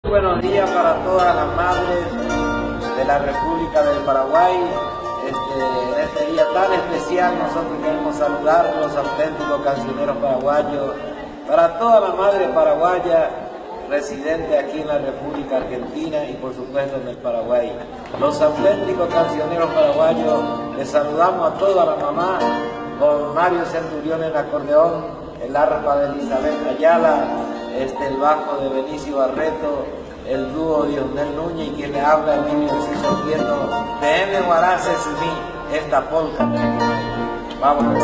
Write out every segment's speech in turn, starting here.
Buenos días para todas las madres de la República del Paraguay. En este día tan especial nosotros queremos saludar a los auténticos cancioneros paraguayos, para todas las madres paraguayas residentes aquí en la República Argentina y por supuesto en el Paraguay. Los auténticos cancioneros paraguayos, les saludamos a toda la mamá, con Mario Centurión en el acordeón, el arpa de Elizabeth Ayala, el bajo de Benicio Barreto, el dúo de Diosdel Núñez y quien le habla el niño Ciso Prieto, de M. Guarace Sumí, esta polca. Vamos.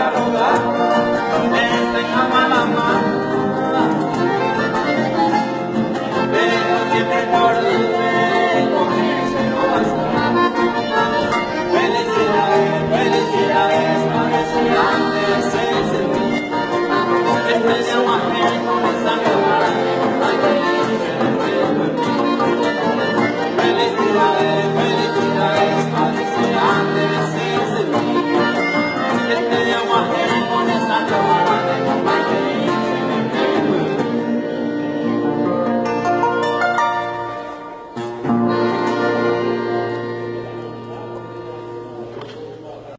Saludar